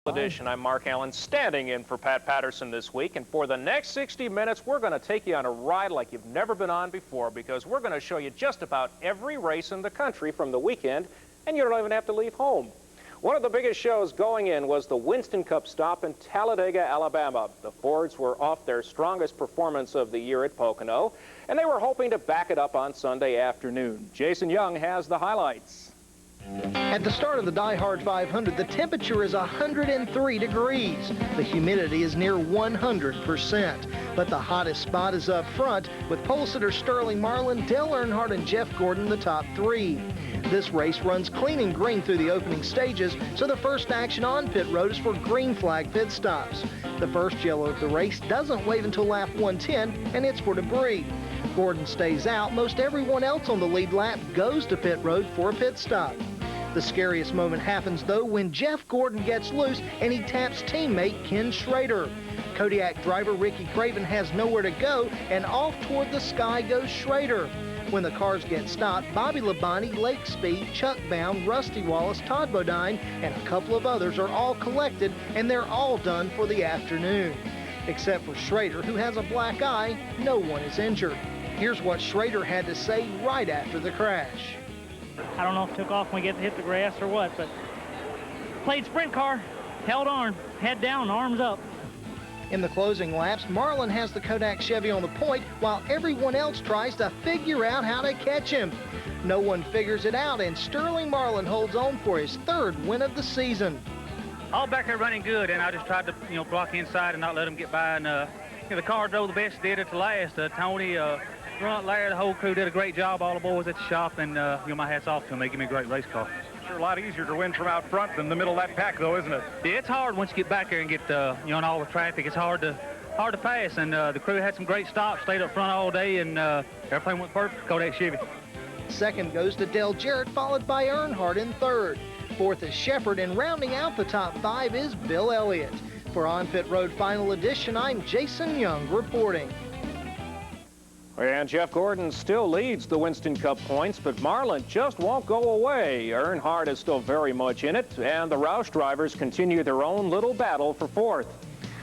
Edition. I'm Mark Allen, standing in for Pat Patterson this week, and for the next 60 minutes we're going to take you on a ride like you've never been on before, because we're going to show you just about every race in the country from the weekend, and you don't even have to leave home. One of the biggest shows going in was the Winston Cup stop in Talladega, Alabama. The Fords were off their strongest performance of the year at Pocono, and they were hoping to back it up on Sunday afternoon. Jason Young has the highlights. At the start of the Die Hard 500, the temperature is 103 degrees. The humidity is near 100%. But the hottest spot is up front, with pole sitter Sterling Marlin, Dale Earnhardt, and Jeff Gordon the top three. This race runs clean and green through the opening stages, so the first action on pit road is for green flag pit stops. The first yellow of the race doesn't wait until lap 110, and it's for debris. Gordon stays out. Most everyone else on the lead lap goes to pit road for a pit stop. The scariest moment happens, though, when Jeff Gordon gets loose and he taps teammate Ken Schrader. Kodiak driver Ricky Craven has nowhere to go, and off toward the sky goes Schrader. When the cars get stopped, Bobby Labonte, Lake Speed, Chuck Bound, Rusty Wallace, Todd Bodine, and a couple of others are all collected, and they're all done for the afternoon. Except for Schrader, who has a black eye, no one is injured. Here's what Schrader had to say right after the crash. I don't know if it took off when we hit the grass or what, but played sprint car, held on, head down, arms up. In the closing laps, Marlin has the Kodak Chevy on the point, while everyone else tries to figure out how to catch him. No one figures it out, and Sterling Marlin holds on for his third win of the season. All back there running good, and I just tried to, block inside and not let them get by. And the car drove the best, did it to last. Tony, Grunt, Larry, the whole crew did a great job. All the boys at the shop, and my hat's off to them. They give me a great race car. Sure, a lot easier to win from out front than the middle of that pack, though, isn't it? Yeah, it's hard once you get back there and get, in all the traffic. It's hard to pass, and the crew had some great stops, stayed up front all day, and everything went perfect for Kodak Chevy. Second goes to Dale Jarrett, followed by Earnhardt in third. Fourth is Shepard, and rounding out the top five is Bill Elliott. For On Pit Road Final Edition, I'm Jason Young reporting. And Jeff Gordon still leads the Winston Cup points, but Marlin just won't go away. Earnhardt is still very much in it, and the Roush drivers continue their own little battle for fourth.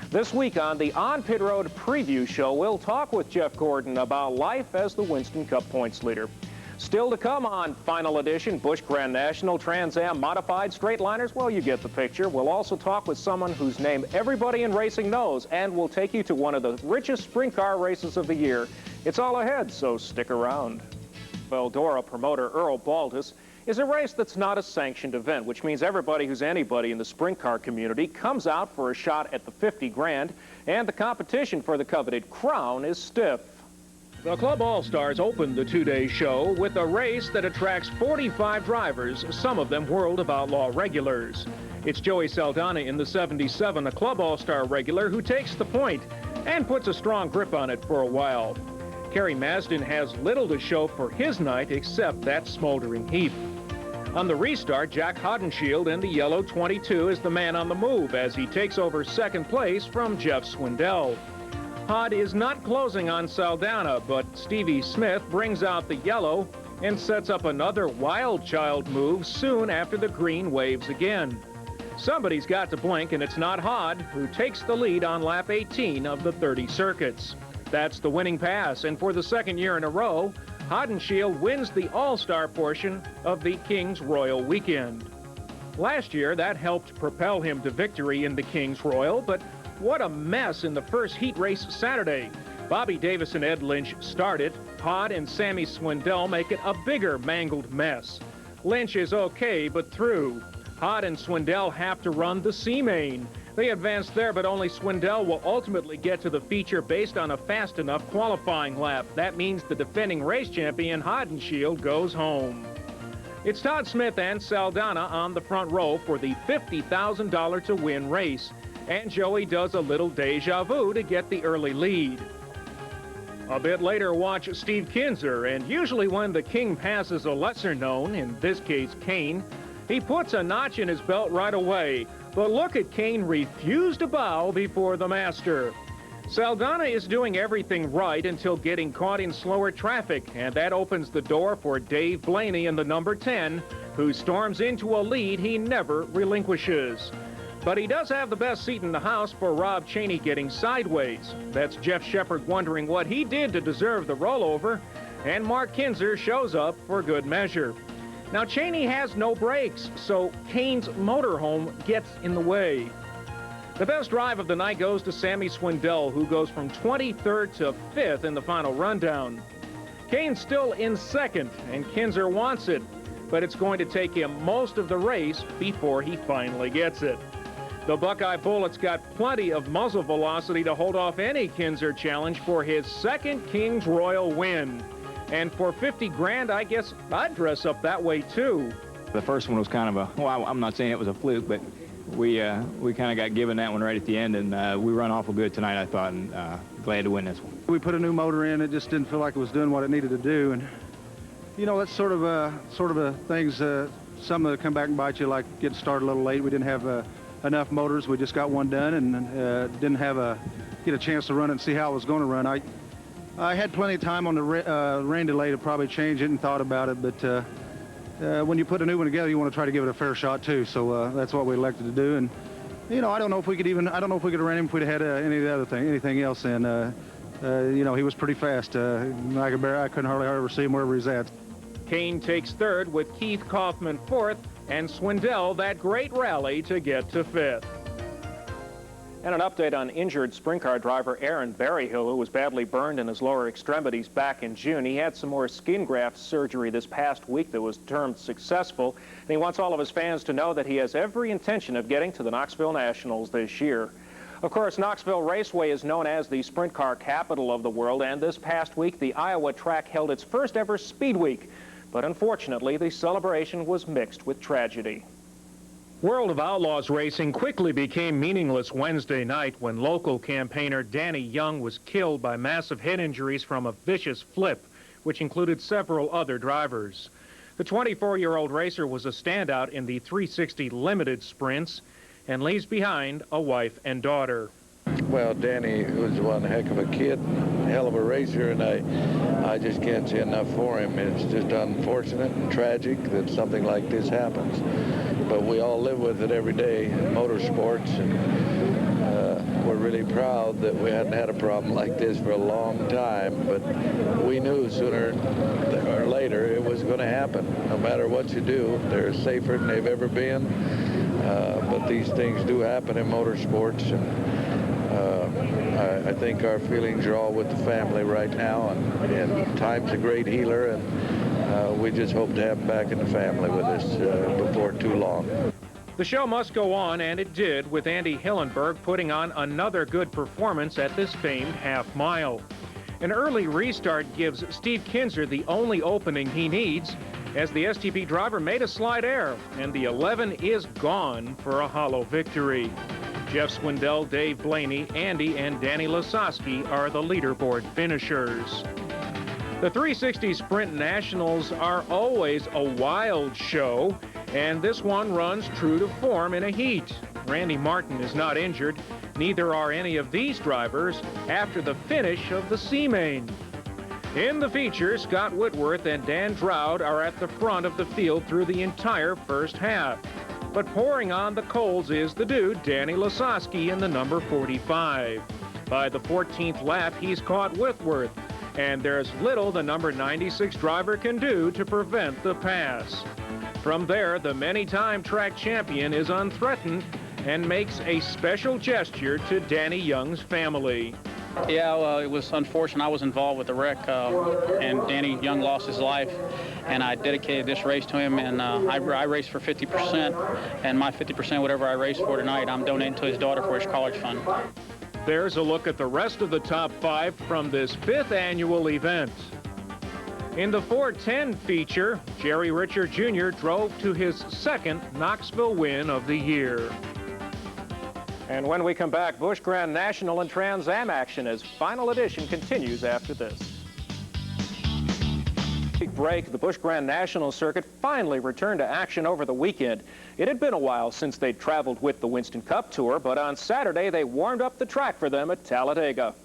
This week on the On Pit Road preview show, we'll talk with Jeff Gordon about life as the Winston Cup points leader. Still to come on Final Edition, Busch Grand National, Trans Am Modified, Straightliners, well, you get the picture. We'll also talk with someone whose name everybody in racing knows, and we'll take you to one of the richest sprint car races of the year. It's all ahead, so stick around. Eldora promoter Earl Baltus is a race that's not a sanctioned event, which means everybody who's anybody in the sprint car community comes out for a shot at the 50 grand, and the competition for the coveted crown is stiff. The Club All-Stars opened the two-day show with a race that attracts 45 drivers, some of them World of Outlaw regulars. It's Joey Saldana in the 77, a Club All-Star regular, who takes the point and puts a strong grip on it for a while. Kerry Masden has little to show for his night except that smoldering heap. On the restart, Jack Hodenshield in the yellow 22 is the man on the move as he takes over second place from Jeff Swindell. Hod is not closing on Saldana, but Stevie Smith brings out the yellow and sets up another wild child move soon after the green waves again. Somebody's got to blink, and it's not Hod, who takes the lead on lap 18 of the 30 circuits. That's the winning pass, and for the second year in a row, Hodenshield wins the All-Star portion of the King's Royal Weekend. Last year, that helped propel him to victory in the King's Royal, but what a mess in the first heat race Saturday. Bobby Davis and Ed Lynch start it. Hod and Sammy Swindell make it a bigger mangled mess. Lynch is okay, but through. Hod and Swindell have to run the C-Main. They advance there, but only Swindell will ultimately get to the feature based on a fast enough qualifying lap. That means the defending race champion, Hodenshield, goes home. It's Todd Smith and Saldana on the front row for the $50,000 to win race. And Joey does a little deja vu to get the early lead. A bit later, watch Steve Kinzer, and usually when the king passes a lesser known, in this case Kane, he puts a notch in his belt right away. But look at Kane refuse to bow before the master. Saldana is doing everything right until getting caught in slower traffic, and that opens the door for Dave Blaney in the number 10, who storms into a lead he never relinquishes. But he does have the best seat in the house for Rob Chaney getting sideways. That's Jeff Shepard wondering what he did to deserve the rollover, and Mark Kinser shows up for good measure. Now, Chaney has no brakes, so Kane's motorhome gets in the way. The best drive of the night goes to Sammy Swindell, who goes from 23rd to 5th in the final rundown. Kane's still in second, and Kinser wants it, but it's going to take him most of the race before he finally gets it. The Buckeye Bullet's got plenty of muzzle velocity to hold off any Kinser challenge for his second Kings Royal win. And for 50 grand, I guess I'd dress up that way too. The first one was kind of a, well, I'm not saying it was a fluke, but we kind of got given that one right at the end, and we run awful good tonight, I thought, and glad to win this one. We put a new motor in. It just didn't feel like it was doing what it needed to do, and you know, that's sort of things. Some of them come back and bite you, like getting started a little late. We didn't have enough motors. We just got one done, and didn't get a chance to run it and see how it was going to run. I had plenty of time on the rain delay to probably change it and thought about it, but when you put a new one together, you want to try to give it a fair shot too. So that's what we elected to do. And you know, I don't know if we could have ran him if we'd had anything else. And you know, he was pretty fast. I couldn't hardly ever see him wherever he's at. Kane takes third with Keith Kaufman fourth, and Swindell that great rally to get to fifth. And an update on injured sprint car driver Aaron Berryhill, who was badly burned in his lower extremities back in June. He had some more skin graft surgery this past week that was termed successful, and he wants all of his fans to know that he has every intention of getting to the Knoxville Nationals this year. Of course, Knoxville Raceway is known as the sprint car capital of the world, and this past week the Iowa track held its first ever Speed Week. But unfortunately, the celebration was mixed with tragedy. World of Outlaws racing quickly became meaningless Wednesday night when local campaigner Danny Young was killed by massive head injuries from a vicious flip, which included several other drivers. The 24-year-old racer was a standout in the 360 limited sprints and leaves behind a wife and daughter. Well, Danny was one heck of a kid, hell of a racer, and I just can't say enough for him. It's just unfortunate and tragic that something like this happens. But we all live with it every day in motorsports, and we're really proud that we hadn't had a problem like this for a long time. But we knew sooner or later it was going to happen. No matter what you do, they're safer than they've ever been. But these things do happen in motorsports, and I think our feelings are all with the family right now, and time's a great healer, and we just hope to have him back in the family with us before too long. The show must go on, and it did, with Andy Hillenberg putting on another good performance at this famed half mile. An early restart gives Steve Kinser the only opening he needs, as the STP driver made a slight error, and the 11 is gone for a hollow victory. Jeff Swindell, Dave Blaney, Andy, and Danny Lasowski are the leaderboard finishers. The 360 Sprint Nationals are always a wild show, and this one runs true to form in a heat. Randy Martin is not injured. Neither are any of these drivers after the finish of the C-Main. In the feature, Scott Whitworth and Dan Droude are at the front of the field through the entire first half. But pouring on the coals is the dude, Danny Lasowski, in the number 45. By the 14th lap, he's caught Whitworth, and there's little the number 96 driver can do to prevent the pass. From there, the many-time track champion is unthreatened and makes a special gesture to Danny Young's family. Yeah, well, it was unfortunate. I was involved with the wreck, and Danny Young lost his life, and I dedicated this race to him, and I raced for 50%, and my 50%, whatever I race for tonight, I'm donating to his daughter for his college fund. There's a look at the rest of the top 5 from this 5th annual event. In the 410 feature, Jerry Richard Jr. drove to his 2nd Knoxville win of the year. And when we come back, Busch Grand National and Trans Am action as final edition continues after this. Big break, the Busch Grand National circuit finally returned to action over the weekend. It had been a while since they'd traveled with the Winston Cup Tour, but on Saturday they warmed up the track for them at Talladega.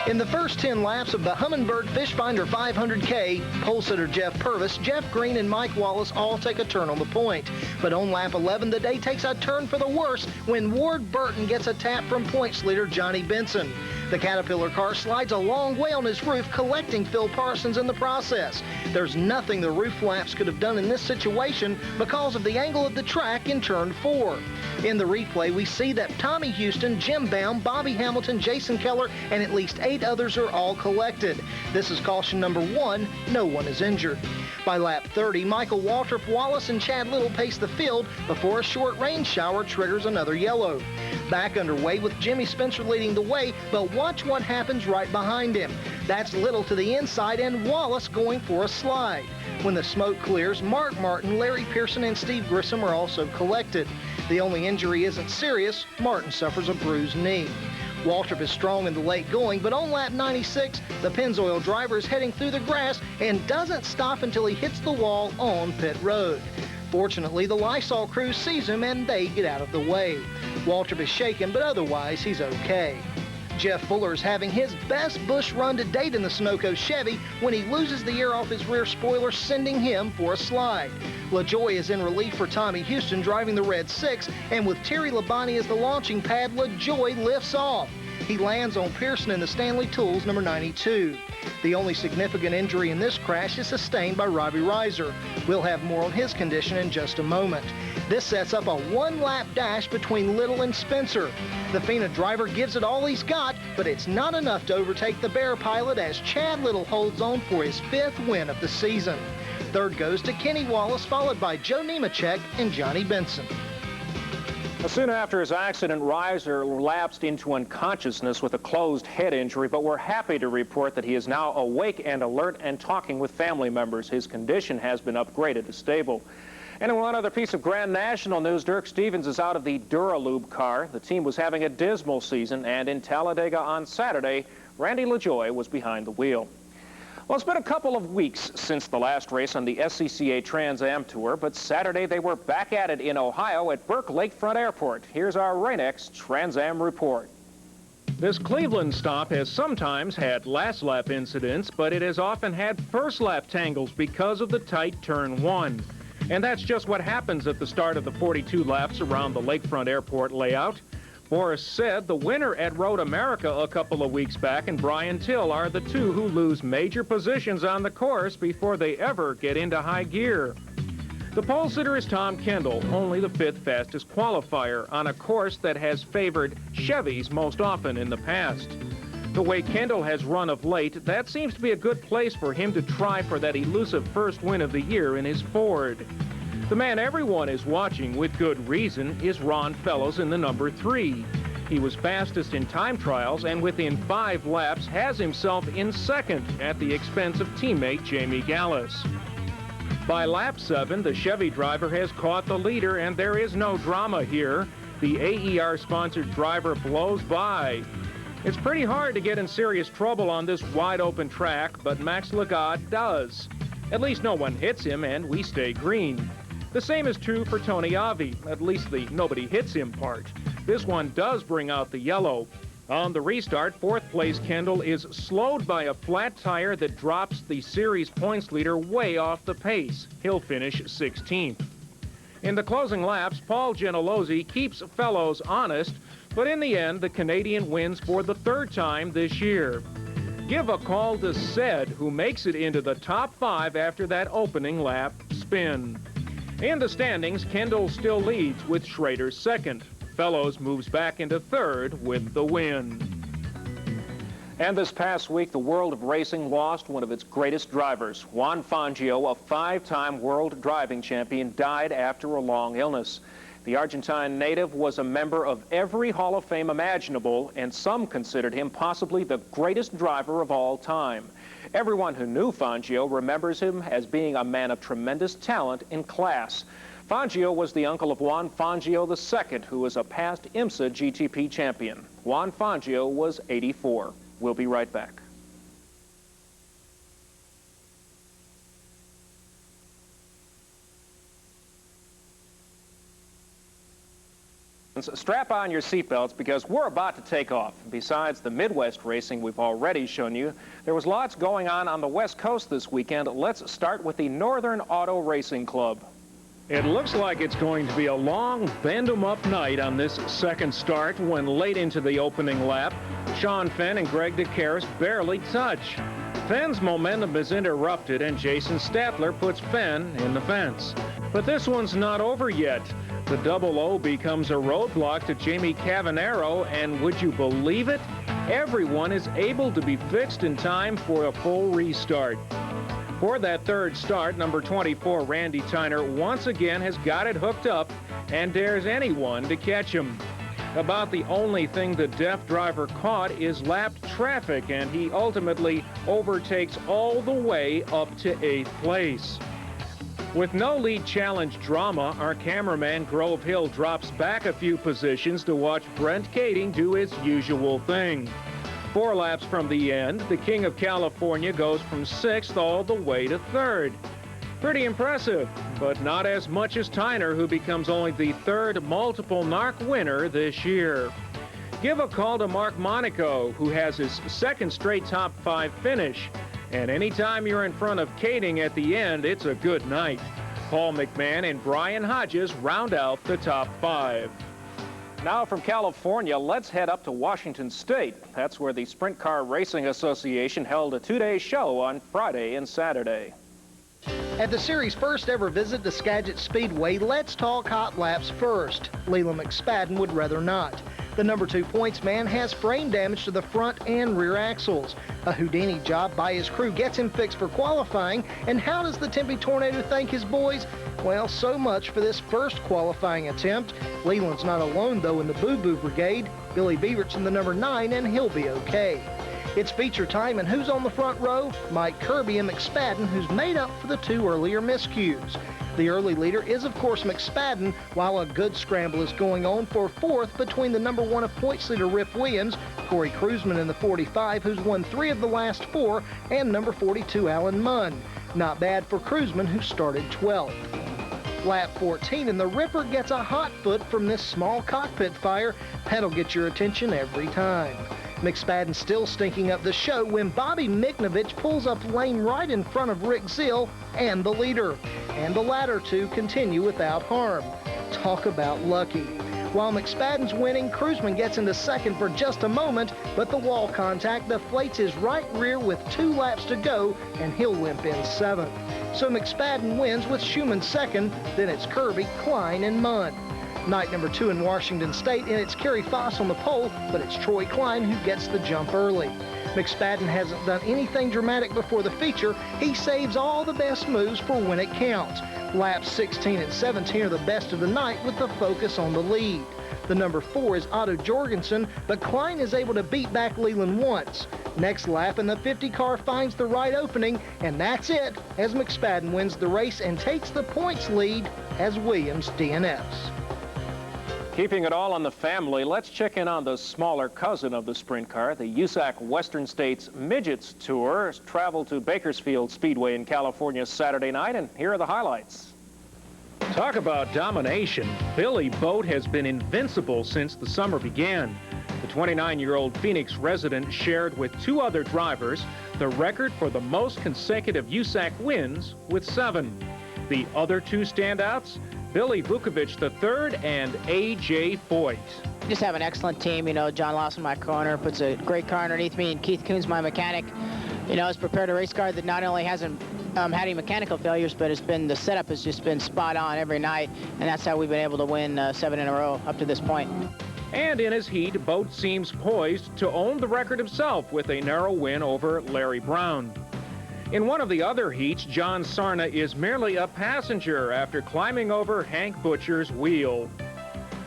In the first 10 laps of the Humminbird Fish Finder 500K, pole sitter Jeff Purvis, Jeff Green, and Mike Wallace all take a turn on the point. But on lap 11, the day takes a turn for the worse when Ward Burton gets a tap from points leader Johnny Benson. The Caterpillar car slides a long way on his roof, collecting Phil Parsons in the process. There's nothing the roof flaps could have done in this situation because of the angle of the track in turn 4. In the replay, we see that Tommy Houston, Jim Baum, Bobby Hamilton, Jason Keller, and at least 8 others are all collected. This is caution number 1. No one is injured. By lap 30, Michael Waltrip, Wallace, and Chad Little pace the field before a short rain shower triggers another yellow. Back underway with Jimmy Spencer leading the way, but watch what happens right behind him. That's Little to the inside and Wallace going for a slide. When the smoke clears, Mark Martin, Larry Pearson, and Steve Grissom are also collected. The only injury isn't serious. Martin suffers a bruised knee. Waltrip is strong in the late going, but on lap 96, the Pennzoil driver is heading through the grass and doesn't stop until he hits the wall on pit road. Fortunately, the Lysol crew sees him and they get out of the way. Waltrip is shaken, but otherwise he's okay. Jeff Fuller is having his best Busch run to date in the Sunoco Chevy when he loses the air off his rear spoiler, sending him for a slide. LaJoy is in relief for Tommy Houston driving the Red 6, and with Terry Labonte as the launching pad, LaJoy lifts off. He lands on Pearson in the Stanley Tools number 92. The only significant injury in this crash is sustained by Robbie Reiser. We'll have more on his condition in just a moment. This sets up a one-lap dash between Little and Spencer. The FINA driver gives it all he's got, but it's not enough to overtake the Bear pilot as Chad Little holds on for his 5th win of the season. Third goes to Kenny Wallace, followed by Joe Nemechek and Johnny Benson. Soon after his accident, Reiser lapsed into unconsciousness with a closed head injury, but we're happy to report that he is now awake and alert and talking with family members. His condition has been upgraded to stable. And in one other piece of Grand National news, Dirk Stevens is out of the Duralube car. The team was having a dismal season, and in Talladega on Saturday, Randy LaJoy was behind the wheel. Well, it's been a couple of weeks since the last race on the SCCA Trans Am Tour, but Saturday they were back at it in Ohio at Burke Lakefront Airport. Here's our Rain-X Trans Am report. This Cleveland stop has sometimes had last lap incidents, but it has often had first lap tangles because of the tight turn 1. And that's just what happens at the start of the 42 laps around the Lakefront Airport layout. Boris said the winner at Road America a couple of weeks back and Brian Till are the two who lose major positions on the course before they ever get into high gear. The pole sitter is Tom Kendall, only the 5th fastest qualifier on a course that has favored Chevys most often in the past. The way Kendall has run of late, that seems to be a good place for him to try for that elusive first win of the year in his Ford. The man everyone is watching with good reason is Ron Fellows in the number 3. He was fastest in time trials and within 5 laps has himself in 2nd at the expense of teammate Jamie Gallus. By lap 7, the Chevy driver has caught the leader and there is no drama here. The AER-sponsored driver blows by. It's pretty hard to get in serious trouble on this wide-open track, but Max Lagat does. At least no one hits him and we stay green. The same is true for Tony Avi, at least the nobody hits him part. This one does bring out the yellow. On the restart, 4th place Kendall is slowed by a flat tire that drops the series points leader way off the pace. He'll finish 16th. In the closing laps, Paul Gentilozzi keeps Fellows honest, but in the end, the Canadian wins for the 3rd time this year. Give a call to Sed, who makes it into the top 5 after that opening lap spin. In the standings, Kendall still leads with Schrader 2nd. Fellows moves back into 3rd with the win. And this past week, the world of racing lost one of its greatest drivers. Juan Fangio, a 5-time world driving champion, died after a long illness. The Argentine native was a member of every Hall of Fame imaginable, and some considered him possibly the greatest driver of all time. Everyone who knew Fangio remembers him as being a man of tremendous talent and class. Fangio was the uncle of Juan Fangio II, who was a past IMSA GTP champion. Juan Fangio was 84. We'll be right back. Strap on your seatbelts because we're about to take off. Besides the Midwest racing we've already shown you, there was lots going on the West Coast this weekend. Let's start with the Northern Auto Racing Club. It looks like it's going to be a long bend-em-up night on this second start when late into the opening lap, Sean Fenn and Greg DeCaris barely touch. Fenn's momentum is interrupted and Jason Statler puts Fenn in the fence. But this one's not over yet. The double O becomes a roadblock to Jamie Cavanero, and would you believe it? Everyone is able to be fixed in time for a full restart. For that third start, number 24, Randy Tyner, once again has got it hooked up and dares anyone to catch him. About the only thing the deaf driver caught is lapped traffic, and he ultimately overtakes all the way up to 8th place. With no lead challenge drama, our cameraman Grove Hill drops back a few positions to watch Brent Kading do his usual thing. 4 laps from the end, the King of California goes from 6th all the way to 3rd. Pretty impressive, but not as much as Tyner, who becomes only the 3rd multiple NARC winner this year. Give a call to Mark Monaco, who has his 2nd straight top 5 finish. And anytime you're in front of Kading at the end, it's a good night. Paul McMahon and Brian Hodges round out the top 5. Now from California, let's head up to Washington State. That's where the Sprint Car Racing Association held a 2-day show on Friday and Saturday. At the series' first ever visit to Skagit Speedway, let's talk hot laps first. Leland McSpadden would rather not. The number 2 points man has frame damage to the front and rear axles. A Houdini job by his crew gets him fixed for qualifying. And how does the Tempe Tornado thank his boys? Well, so much for this first qualifying attempt. Leland's not alone, though, in the boo-boo brigade. Billy Beavert's in the number 9, and he'll be okay. It's feature time, and who's on the front row? Mike Kirby and McSpadden, who's made up for the 2 earlier miscues. The early leader is, of course, McSpadden, while a good scramble is going on for 4th between the number 1 of points leader Rip Williams, Corey Kruzman in the 45, who's won 3 of the last 4, and number 42, Alan Munn. Not bad for Kruzman, who started 12th. Lap 14, and the Ripper gets a hot foot from this small cockpit fire. That'll get your attention every time. McSpadden still stinking up the show when Bobby Miknovich pulls up lane right in front of Rick Zill and the leader. And the latter 2 continue without harm. Talk about lucky. While McSpadden's winning, Kruzman gets into 2nd for just a moment, but the wall contact deflates his right rear with 2 laps to go, and he'll limp in 7th. So McSpadden wins with Schumann 2nd, then it's Kirby, Klein, and Munn. Night number 2 in Washington State, and it's Kerry Foss on the pole, but it's Troy Klein who gets the jump early. McSpadden hasn't done anything dramatic before the feature. He saves all the best moves for when it counts. Laps 16 and 17 are the best of the night with the focus on the lead. The number 4 is Otto Jorgensen, but Klein is able to beat back Leland once. Next lap, and the 50 car finds the right opening, and that's it, as McSpadden wins the race and takes the points lead as Williams DNFs. Keeping it all on the family, let's check in on the smaller cousin of the sprint car. The USAC Western States Midgets Tour traveled to Bakersfield Speedway in California Saturday night, and here are the highlights. Talk about domination. Billy Boat has been invincible since the summer began. The 29-year-old Phoenix resident shared with 2 other drivers the record for the most consecutive USAC wins with 7. The other 2 standouts, Billy Vukovic III and A.J. Foyt. We just have an excellent team. You know, John Lawson, my corner, puts a great car underneath me, and Keith Coons, my mechanic, you know, has prepared a race car that not only hasn't had any mechanical failures, but the setup has just been spot on every night, and that's how we've been able to win 7 in a row up to this point. And in his heat, Boat seems poised to own the record himself with a narrow win over Larry Brown. In one of the other heats, John Sarna is merely a passenger after climbing over Hank Butcher's wheel.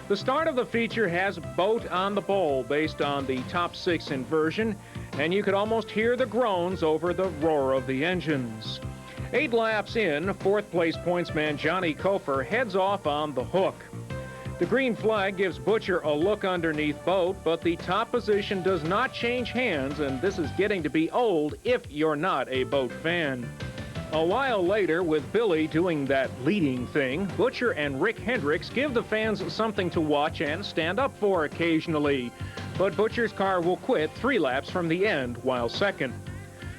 The start of the feature has Boat on the pole based on the top 6 inversion, and you could almost hear the groans over the roar of the engines. 8 laps in, 4th place pointsman Johnny Kofer heads off on the hook. The green flag gives Butcher a look underneath Boat, but the top position does not change hands, and this is getting to be old if you're not a Boat fan. A while later, with Billy doing that leading thing, Butcher and Rick Hendricks give the fans something to watch and stand up for occasionally. But Butcher's car will quit 3 laps from the end while second.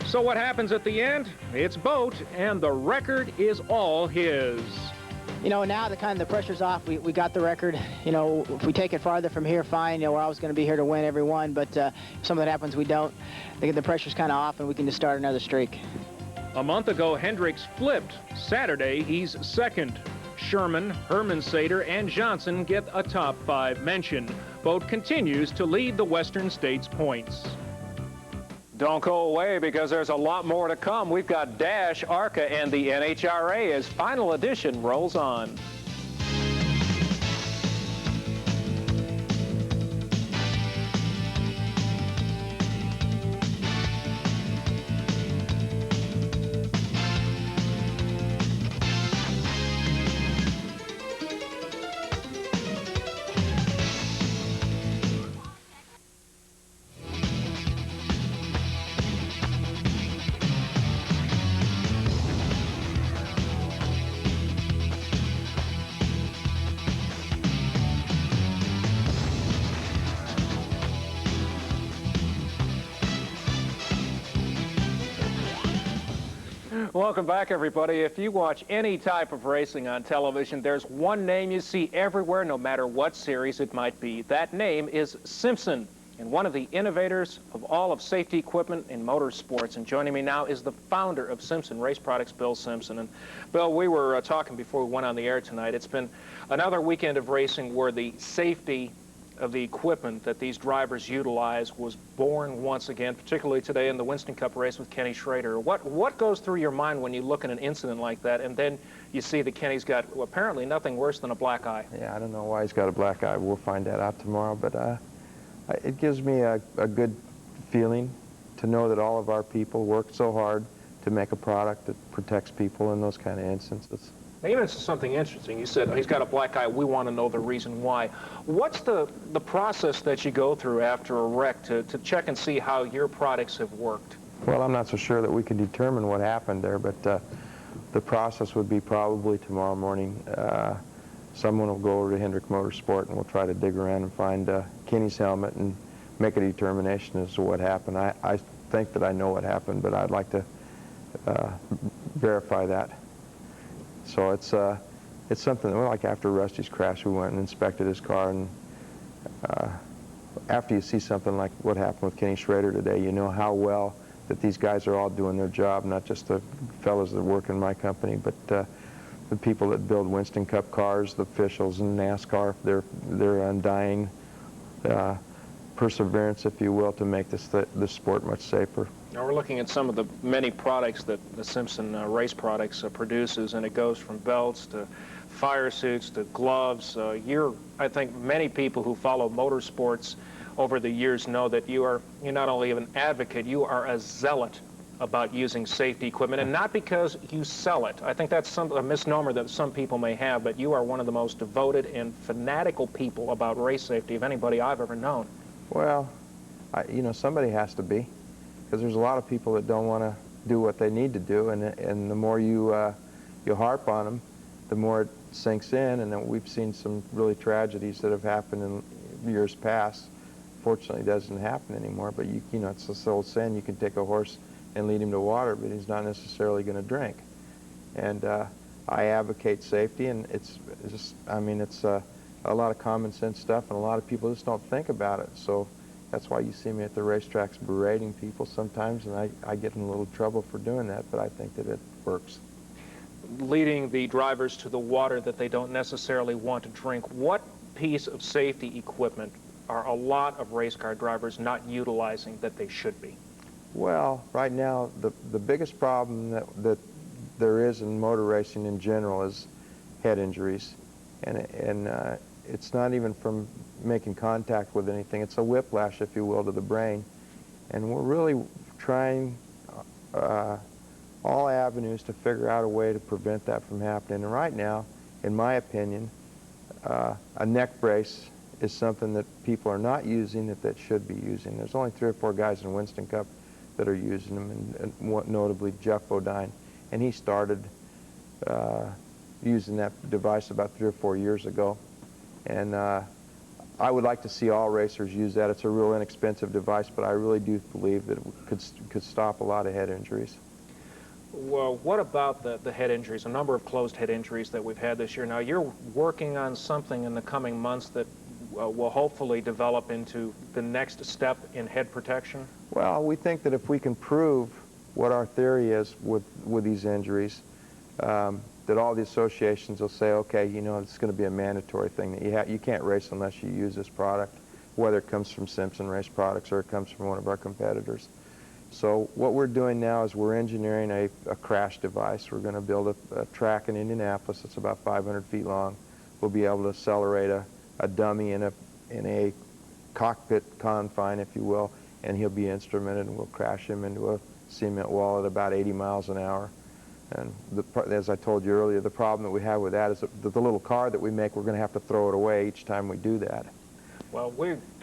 So what happens at the end? It's Boat, and the record is all his. You know, now the pressure's off. We got the record. You know, if we take it farther from here, fine. You know, we're always going to be here to win every one. But if something happens, we don't. The pressure's kind of off, and we can just start another streak. A month ago, Hendricks flipped. Saturday, he's second. Sherman, Herman Sater, and Johnson get a top 5 mention. Boat continues to lead the Western States points. Don't go away, because there's a lot more to come. We've got Dash, ARCA, and the NHRA as Final Edition rolls on. Welcome back, everybody. If you watch any type of racing on television, there's one name you see everywhere, no matter what series it might be. That name is Simpson, and one of the innovators of all of safety equipment in motorsports. And joining me now is the founder of Simpson Race Products, Bill Simpson. And Bill, we were talking before we went on the air tonight. It's been another weekend of racing where the safety of the equipment that these drivers utilize was born once again, particularly today in the Winston Cup race with Kenny Schrader. What goes through your mind when you look at an incident like that, and then you see that Kenny's got apparently nothing worse than a black eye? Yeah, I don't know why he's got a black eye. We'll find that out tomorrow, but it gives me a good feeling to know that all of our people worked so hard to make a product that protects people in those kind of instances. Now, you mentioned something interesting. You said he's got a black eye. We want to know the reason why. What's the process that you go through after a wreck to check and see how your products have worked? Well, I'm not so sure that we can determine what happened there, but the process would be probably tomorrow morning. Someone will go over to Hendrick Motorsport and we'll try to dig around and find Kenny's helmet and make a determination as to what happened. I think that I know what happened, but I'd like to verify that. So it's something, well, like after Rusty's crash, we went and inspected his car, and after you see something like what happened with Kenny Schrader today, you know how well that these guys are all doing their job, not just the fellows that work in my company, but the people that build Winston Cup cars, the officials in NASCAR, their undying perseverance, if you will, to make this sport much safer. Now we're looking at some of the many products that the Simpson Race Products produces, and it goes from belts to fire suits to gloves. I think many people who follow motorsports over the years know that you're not only an advocate, you are a zealot about using safety equipment, and not because you sell it. I think that's a misnomer that some people may have, but you are one of the most devoted and fanatical people about race safety of anybody I've ever known. Well, somebody has to be, because there's a lot of people that don't want to do what they need to do, and the more you harp on them, the more it sinks in. And then we've seen some really tragedies that have happened in years past. Fortunately, it doesn't happen anymore, but it's this old saying, you can take a horse and lead him to water, but he's not necessarily going to drink. And I advocate safety, and it's a lot of common sense stuff, and a lot of people just don't think about it. So that's why you see me at the racetracks berating people sometimes, and I get in a little trouble for doing that, but I think that it works. Leading the drivers to the water that they don't necessarily want to drink, what piece of safety equipment are a lot of race car drivers not utilizing that they should be? Well, right now, the biggest problem that there is in motor racing in general is head injuries. And it's not even from making contact with anything. It's a whiplash, if you will, to the brain. And we're really trying all avenues to figure out a way to prevent that from happening. And right now, in my opinion, a neck brace is something that people are not using that should be using. There's only 3 or 4 guys in Winston Cup that are using them, and notably Jeff Bodine. and he started using that device about 3 or 4 years ago. And I would like to see all racers use that. It's a real inexpensive device, but I really do believe that it could stop a lot of head injuries. Well, what about the head injuries, a number of closed head injuries that we've had this year? Now, you're working on something in the coming months that will hopefully develop into the next step in head protection? Well, we think that if we can prove what our theory is with these injuries, that all the associations will say, okay, you know, it's going to be a mandatory thing, that you can't race unless you use this product, whether it comes from Simpson Race Products or it comes from one of our competitors. So what we're doing now is we're engineering a crash device. We're going to build a track in Indianapolis that's about 500 feet long. We'll be able to accelerate a dummy in a cockpit confine, if you will, and he'll be instrumented, and we'll crash him into a cement wall at about 80 miles an hour. And as I told you earlier, the problem that we have with that is that the little car that we make, we're going to have to throw it away each time we do that. Well,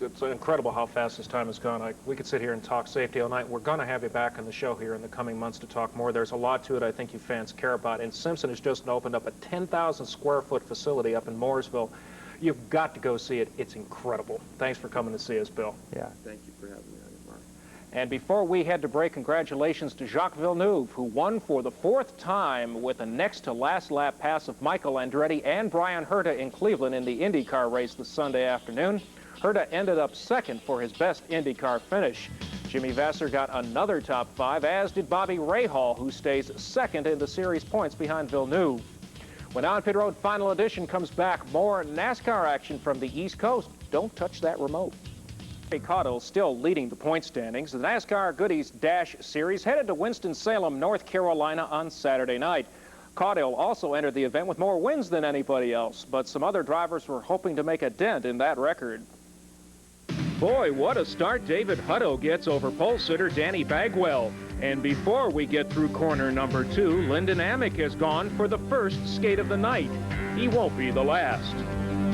it's incredible how fast this time has gone. We could sit here and talk safety all night. We're going to have you back on the show here in the coming months to talk more. There's a lot to it I think you fans care about. And Simpson has just opened up a 10,000 square foot facility up in Mooresville. You've got to go see it. It's incredible. Thanks for coming to see us, Bill. Yeah, thank you for having me on, Mark. And before we head to break, congratulations to Jacques Villeneuve, who won for the 4th time with a next-to-last lap pass of Michael Andretti and Brian Herta in Cleveland in the IndyCar race this Sunday afternoon. Herta ended up 2nd for his best IndyCar finish. Jimmy Vasser got another top 5, as did Bobby Rahal, who stays 2nd in the series points behind Villeneuve. When On Pit Road Final Edition comes back, more NASCAR action from the East Coast. Don't touch that remote. Caudill still leading the point standings. The NASCAR Goodies Dash Series headed to Winston-Salem, North Carolina on Saturday night. Caudill also entered the event with more wins than anybody else, but some other drivers were hoping to make a dent in that record. Boy, what a start David Hutto gets over pole sitter Danny Bagwell. And before we get through corner number 2, Lyndon Amick has gone for the first skate of the night. He won't be the last.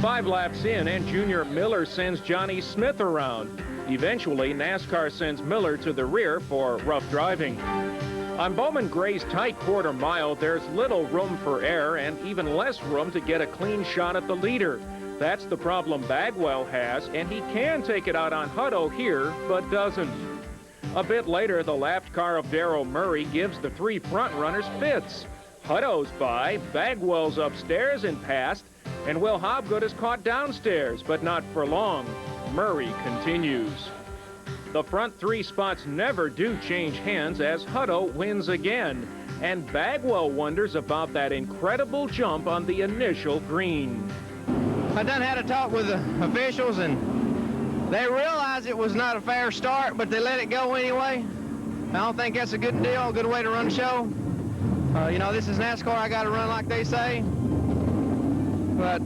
5 laps in, and Junior Miller sends Johnny Smith around. Eventually, NASCAR sends Miller to the rear for rough driving. On Bowman Gray's tight quarter mile, there's little room for error and even less room to get a clean shot at the leader. That's the problem Bagwell has, and he can take it out on Hutto here, but doesn't. A bit later, the lapped car of Darrell Murray gives the 3 front runners fits. Hutto's by, Bagwell's upstairs and past, and Will Hobgood is caught downstairs, but not for long. Murray continues. The front 3 spots never do change hands as Hutto wins again, and Bagwell wonders about that incredible jump on the initial green. I done had a talk with the officials, and they realized it was not a fair start, but they let it go anyway. I don't think that's a good deal, a good way to run the show. You know, this is NASCAR. I got to run like they say. But,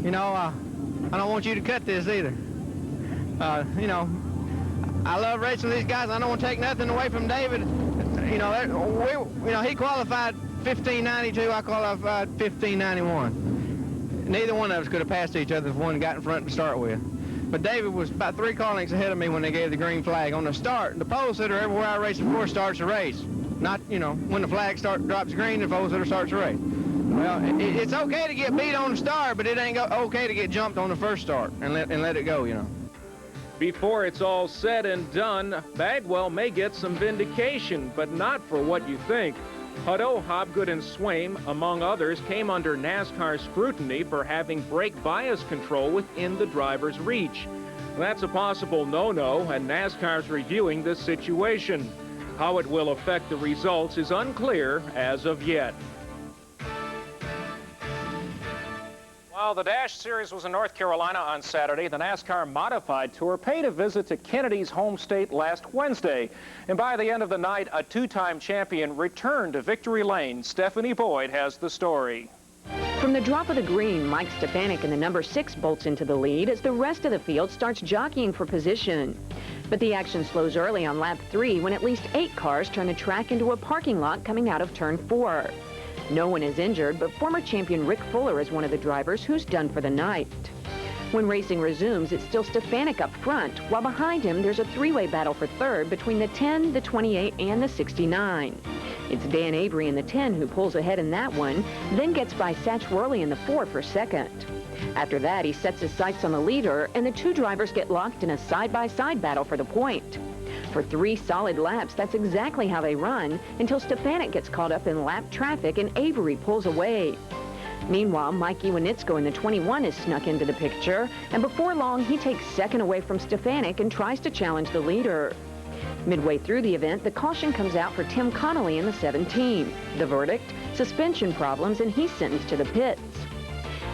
you know, I don't want you to cut this either. You know, I love racing with these guys. I don't want to take nothing away from David. You know, he qualified 1592. I qualified 1591. Neither one of us could have passed each other if one got in front to start with. But David was about 3 car lengths ahead of me when they gave the green flag. On the start, the pole sitter everywhere I raced before starts a race. Not, you know, when the flag drops green, the pole sitter starts a race. Well, it's okay to get beat on the start, but it ain't okay to get jumped on the first start and let it go, you know. Before it's all said and done, Bagwell may get some vindication, but not for what you think. Hutto, Hobgood, and Swaim, among others, came under NASCAR scrutiny for having brake bias control within the driver's reach. That's a possible no-no, and NASCAR's reviewing this situation. How it will affect the results is unclear as of yet. While the Dash Series was in North Carolina on Saturday, the NASCAR Modified Tour paid a visit to Kennedy's home state last Wednesday. And by the end of the night, a 2-time champion returned to victory lane. Stephanie Boyd has the story. From the drop of the green, Mike Stefanik in the number 6 bolts into the lead as the rest of the field starts jockeying for position. But the action slows early on lap 3 when at least 8 cars turn the track into a parking lot coming out of turn 4. No one is injured, but former champion Rick Fuller is one of the drivers who's done for the night. When racing resumes, it's still Stefanik up front, while behind him there's a 3-way battle for third between the 10, the 28, and the 69. It's Dan Avery in the 10 who pulls ahead in that one, then gets by Satch Worley in the 4 for second. After that, he sets his sights on the leader, and the two drivers get locked in a side-by-side battle for the point. For 3 solid laps, that's exactly how they run until Stefanik gets caught up in lap traffic and Avery pulls away. Meanwhile, Mike Iwanitsko in the 21 is snuck into the picture, and before long, he takes second away from Stefanik and tries to challenge the leader. Midway through the event, the caution comes out for Tim Connolly in the 17. The verdict? Suspension problems, and he's sentenced to the pits.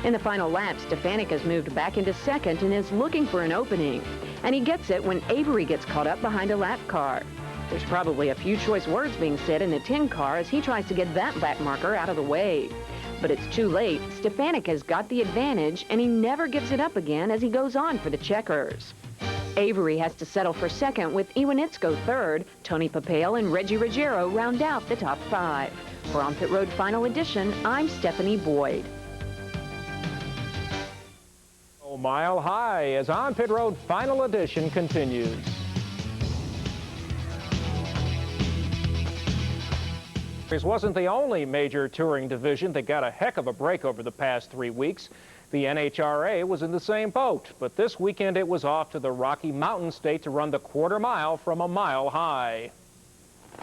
In the final lap, Stefanik has moved back into second and is looking for an opening. And he gets it when Avery gets caught up behind a lap car. There's probably a few choice words being said in the 10 car as he tries to get that lap marker out of the way. But it's too late. Stefanik has got the advantage, and he never gives it up again as he goes on for the checkers. Avery has to settle for second with Iwanitsko third. Tony Papale and Reggie Ruggiero round out the top 5. For On Pit Road Final Edition, I'm Stephanie Boyd. Mile High as On Pit Road Final Edition continues. This wasn't the only major touring division that got a heck of a break over the past 3 weeks. The NHRA was in the same boat, but this weekend it was off to the Rocky Mountain State to run the quarter mile from a mile high.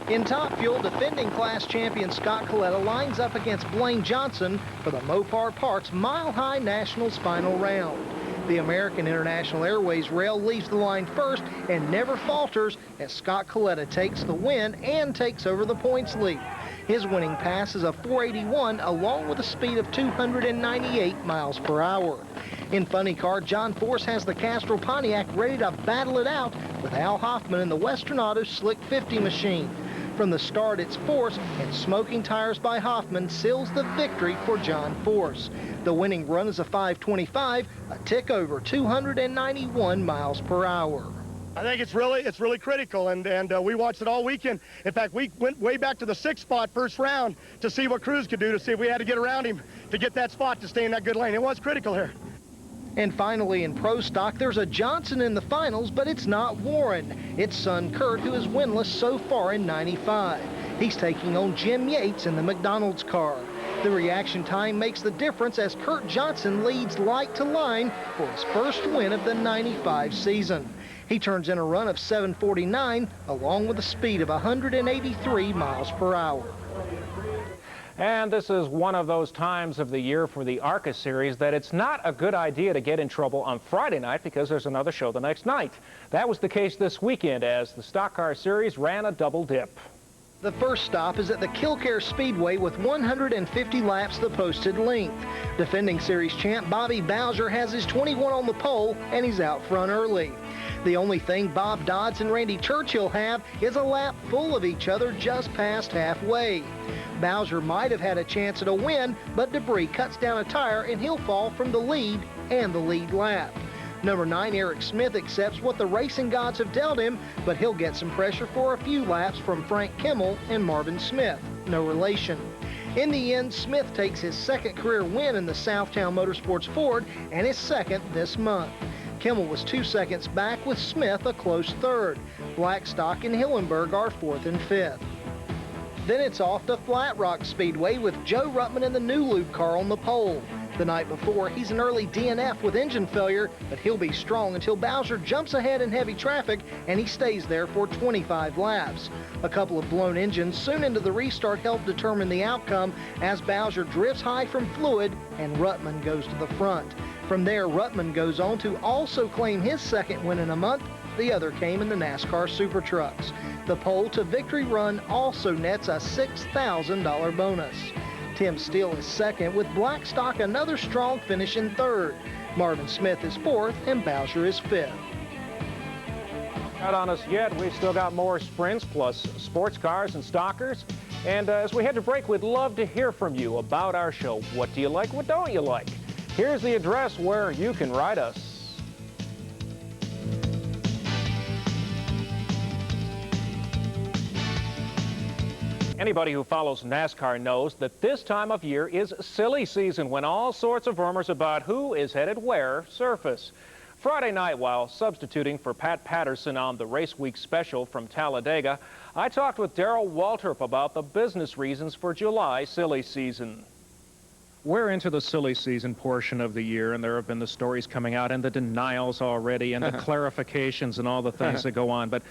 In Top Fuel, defending class champion Scott Coletta lines up against Blaine Johnson for the Mopar Parts Mile High Nationals final round. The American International Airways rail leaves the line first and never falters as Scott Coletta takes the win and takes over the points lead. His winning pass is a 481 along with a speed of 298 miles per hour. In funny car, John Force has the Castrol Pontiac ready to battle it out with Al Hoffman in the Western Auto Slick 50 machine. From the start, it's Force, and smoking tires by Hoffman seals the victory for John Force. The winning run is a 525, a tick over 291 miles per hour. I think it's really critical, and we watched it all weekend. In fact, we went way back to the 6th spot first round to see what Cruz could do, to see if we had to get around him to get that spot to stay in that good lane. It was critical here. And finally, in Pro Stock, there's a Johnson in the finals, but it's not Warren. It's son Kurt, who is winless so far in 95. He's taking on Jim Yates in the McDonald's car. The reaction time makes the difference as Kurt Johnson leads light to line for his first win of the 95 season. He turns in a run of 749 along with a speed of 183 miles per hour. And this is one of those times of the year for the ARCA series that it's not a good idea to get in trouble on Friday night because there's another show the next night. That was the case this weekend as the Stock Car Series ran a double dip. The first stop is at the Killcare Speedway with 150 laps the posted length. Defending series champ Bobby Bowser has his 21 on the pole and he's out front early. The only thing Bob Dodds and Randy Churchill have is a lap full of each other just past halfway. Bowser might have had a chance at a win, but debris cuts down a tire and he'll fall from the lead and the lead lap. Number 9, Eric Smith, accepts what the racing gods have dealt him, but he'll get some pressure for a few laps from Frank Kimmel and Marvin Smith. No relation. In the end, Smith takes his second career win in the Southtown Motorsports Ford and his second this month. Kimmel was 2 seconds back with Smith a close third. Blackstock and Hillenberg are 4th and 5th. Then it's off to Flat Rock Speedway with Joe Ruttman in the New Loop car on the pole. The night before, he's an early DNF with engine failure, but he'll be strong until Bowser jumps ahead in heavy traffic and he stays there for 25 laps. A couple of blown engines soon into the restart help determine the outcome as Bowser drifts high from fluid and Ruttman goes to the front. From there, Ruttman goes on to also claim his second win in a month. The other came in the NASCAR Super Trucks. The pole to victory run also nets a $6,000 bonus. Tim Steele is second, with Blackstock another strong finish in third. Marvin Smith is 4th, and Bowser is 5th. Not on us yet. We've still got more sprints, plus sports cars and stockers. And as we head to break, we'd love to hear from you about our show. What do you like? What don't you like? Here's the address where you can write us. Anybody who follows NASCAR knows that this time of year is silly season when all sorts of rumors about who is headed where surface. Friday night, while substituting for Pat Patterson on the Race Week special from Talladega, I talked with Darrell Waltrip about the business reasons for July silly season. We're into the silly season portion of the year, and there have been the stories coming out and the denials already and the clarifications and all the things that go on. But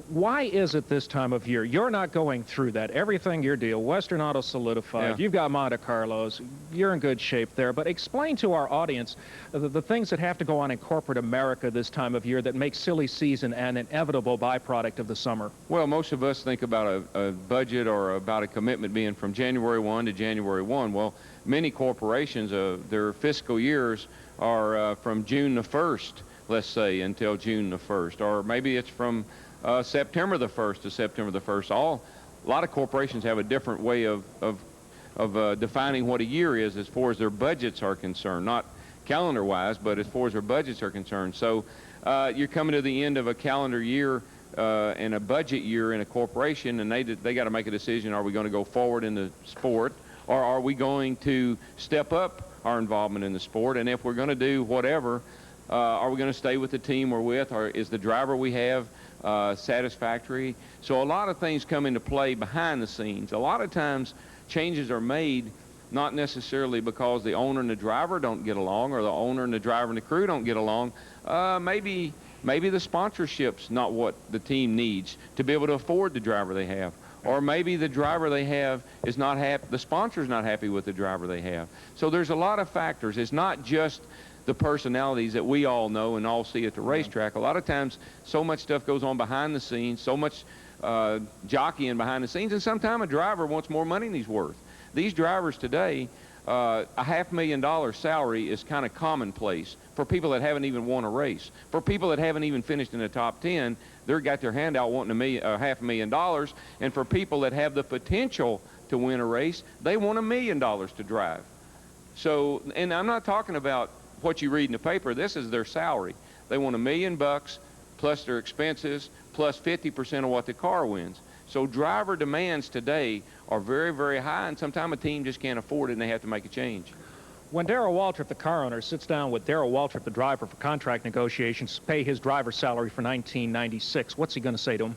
why is it this time of year? You're not going through that. Everything your deal, Western Auto solidified. Yeah. You've got Monte Carlos. You're in good shape there. But explain to our audience the things that have to go on in corporate America this time of year that make silly season an inevitable byproduct of the summer. Well, most of us think about a budget or about a commitment being from January 1 to January 1. Well, many corporations, their fiscal years are from June the 1st, let's say, until June the 1st. Or maybe it's from September the 1st to September the 1st. A lot of corporations have a different way of defining what a year is as far as their budgets are concerned. Not calendar-wise, but as far as their budgets are concerned. So you're coming to the end of a calendar year and a budget year in a corporation, and they got to make a decision. Are we going to go forward in the sport? Or are we going to step up our involvement in the sport? And if we're going to do whatever, are we going to stay with the team we're with? Or is the driver we have satisfactory? So a lot of things come into play behind the scenes. A lot of times changes are made not necessarily because the owner and the driver don't get along, or the owner and the driver and the crew don't get along. Maybe the sponsorship's not what the team needs to be able to afford the driver they have. Or maybe the driver they have is not happy, the sponsor's not happy with the driver they have. So there's a lot of factors. It's not just the personalities that we all know and all see at the racetrack. A lot of times, so much stuff goes on behind the scenes, so much jockeying behind the scenes, and sometimes a driver wants more money than he's worth. These drivers today, a $500,000 salary is kind of commonplace for people that haven't even won a race. For people that haven't even finished in the top 10, they've got their hand out wanting $500,000. And for people that have the potential to win a race, they want $1 million to drive. So, and I'm not talking about what you read in the paper. This is their salary. They want $1 million plus their expenses plus 50% of what the car wins. So driver demands today are very, very high, and sometimes a team just can't afford it and they have to make a change. When Darrell Waltrip, the car owner, sits down with Darrell Waltrip, the driver, for contract negotiations to pay his driver's salary for 1996, what's he going to say to him?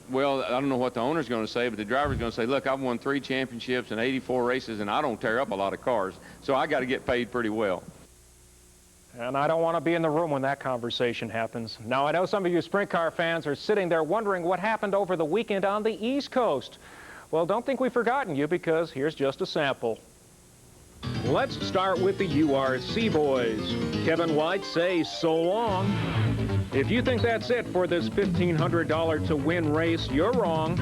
Well, I don't know what the owner's going to say, but the driver's going to say, look, I've won 3 championships and 84 races, and I don't tear up a lot of cars, so I got to get paid pretty well. And I don't want to be in the room when that conversation happens. Now, I know some of you sprint car fans are sitting there wondering what happened over the weekend on the East Coast. Well, don't think we've forgotten you, because here's just a sample. Let's start with the URC boys. Kevin White says so long. If you think that's it for this $1,500 to win race, you're wrong.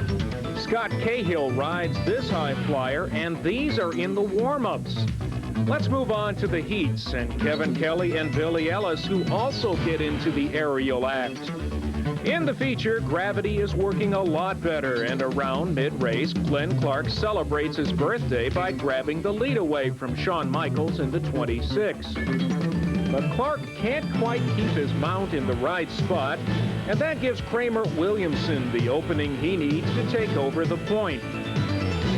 Scott Cahill rides this high flyer, and these are in the warm-ups. Let's move on to the heats, and Kevin Kelly and Billy Ellis, who also get into the aerial act. In the feature, gravity is working a lot better, and around mid-race, Glenn Clark celebrates his birthday by grabbing the lead away from Shawn Michaels in the 26. But Clark can't quite keep his mount in the right spot, and that gives Kramer Williamson the opening he needs to take over the point.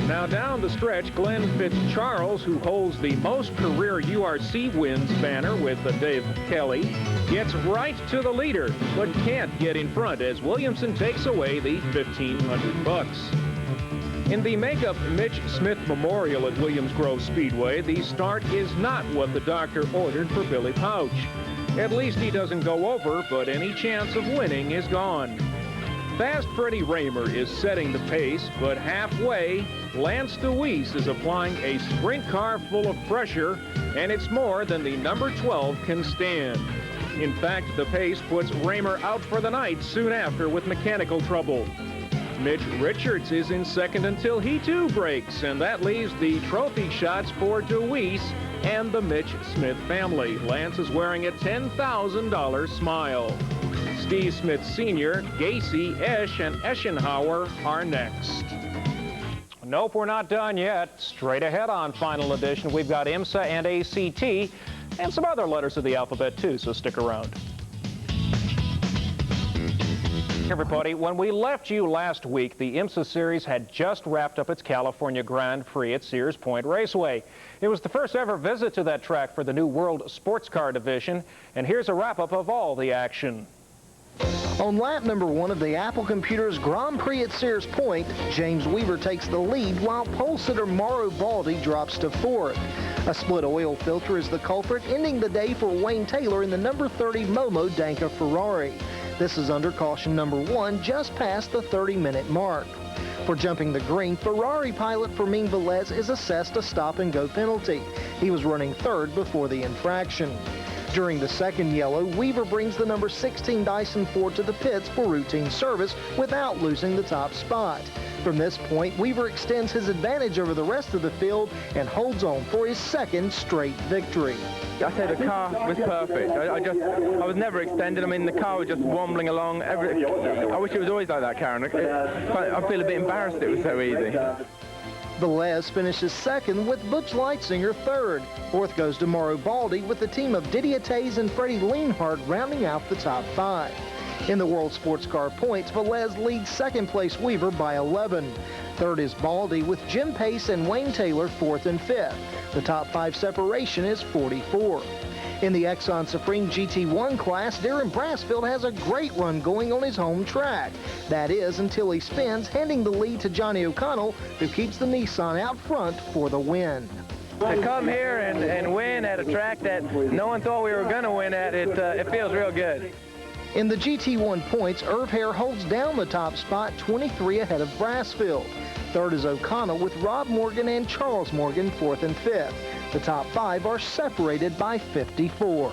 Now down the stretch, Glenn Fitzcharles, who holds the most career URC wins banner with Dave Kelly, gets right to the leader, but can't get in front as Williamson takes away the $1,500. In the makeup Mitch Smith Memorial at Williams Grove Speedway, the start is not what the doctor ordered for Billy Pouch. At least he doesn't go over, but any chance of winning is gone. Fast Freddie Raymer is setting the pace, but halfway, Lance Deweese is applying a sprint car full of pressure, and it's more than the number 12 can stand. In fact, the pace puts Raymer out for the night soon after with mechanical trouble. Mitch Richards is in second until he too breaks, and that leaves the trophy shots for Deweese and the Mitch Smith family. Lance is wearing a $10,000 smile. Steve Smith Sr., Gacy, Esch, and Eschenhauer are next. Nope, we're not done yet. Straight ahead on Final Edition, we've got IMSA and ACT, and some other letters of the alphabet too, so stick around. everybody. When we left you last week, the IMSA Series had just wrapped up its California Grand Prix at Sears Point Raceway. It was the first ever visit to that track for the new World Sports Car Division, and here's a wrap-up of all the action. On lap number 1 of the Apple Computers Grand Prix at Sears Point, James Weaver takes the lead while pole sitter Mauro Baldi drops to 4th. A split oil filter is the culprit, ending the day for Wayne Taylor in the number 30 Momo Danca Ferrari. This is under caution number 1, just past the 30-minute mark. For jumping the green, Ferrari pilot Fermin Velez is assessed a stop-and-go penalty. He was running 3rd before the infraction. During the second yellow, Weaver brings the number 16 Dyson Ford to the pits for routine service without losing the top spot. From this point, Weaver extends his advantage over the rest of the field and holds on for his second straight victory. I said the car was perfect. I was never extended. I mean, the car was just wobbling along. I wish it was always like that, Karen. I feel a bit embarrassed it was so easy. Velez finishes 2nd with Butch Leitzinger 3rd. 4th goes to Mauro Baldi with the team of Didier Taze and Freddie Lienhardt rounding out the top 5. In the World Sports Car points, Velez leads 2nd place Weaver by 11. 3rd is Baldi with Jim Pace and Wayne Taylor 4th and 5th. The top 5 separation is 44. In the Exxon Supreme GT1 class, Darren Brassfield has a great run going on his home track. That is until he spins, handing the lead to Johnny O'Connell, who keeps the Nissan out front for the win. To come here and win at a track that no one thought we were going to win at, it feels real good. In the GT1 points, Irv Hare holds down the top spot, 23 ahead of Brassfield. 3rd is O'Connell with Rob Morgan and Charles Morgan 4th and 5th. The top 5 are separated by 54.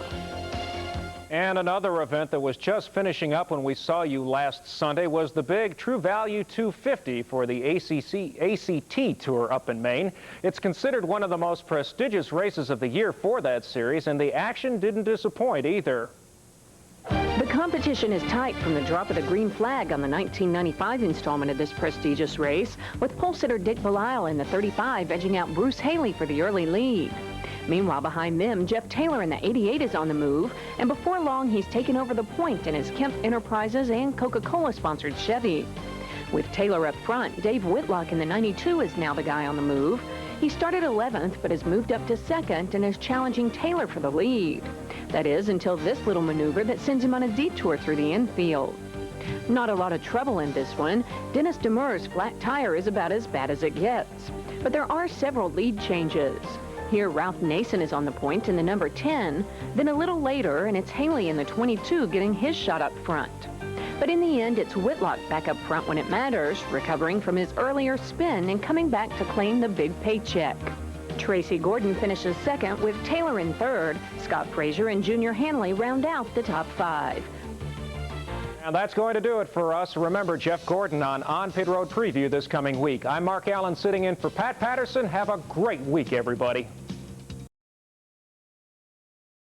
And another event that was just finishing up when we saw you last Sunday was the big True Value 250 for the ACT Tour up in Maine. It's considered one of the most prestigious races of the year for that series, and the action didn't disappoint either. The competition is tight from the drop of the green flag on the 1995 installment of this prestigious race, with pole sitter Dick Belisle in the 35 edging out Bruce Haley for the early lead. Meanwhile, behind them, Jeff Taylor in the 88 is on the move, and before long, he's taken over the point in his Kemp Enterprises and Coca-Cola-sponsored Chevy. With Taylor up front, Dave Whitlock in the 92 is now the guy on the move. He started 11th, but has moved up to 2nd and is challenging Taylor for the lead. That is, until this little maneuver that sends him on a detour through the infield. Not a lot of trouble in this one. Dennis Demers' flat tire is about as bad as it gets. But there are several lead changes. Here, Ralph Nason is on the point in the number 10. Then a little later, and it's Haley in the 22 getting his shot up front. But in the end, it's Whitlock back up front when it matters, recovering from his earlier spin and coming back to claim the big paycheck. Tracy Gordon finishes 2nd with Taylor in 3rd. Scott Frazier and Junior Hanley round out the top 5. And that's going to do it for us. Remember, Jeff Gordon on Pit Road Preview this coming week. I'm Mark Allen sitting in for Pat Patterson. Have a great week, everybody.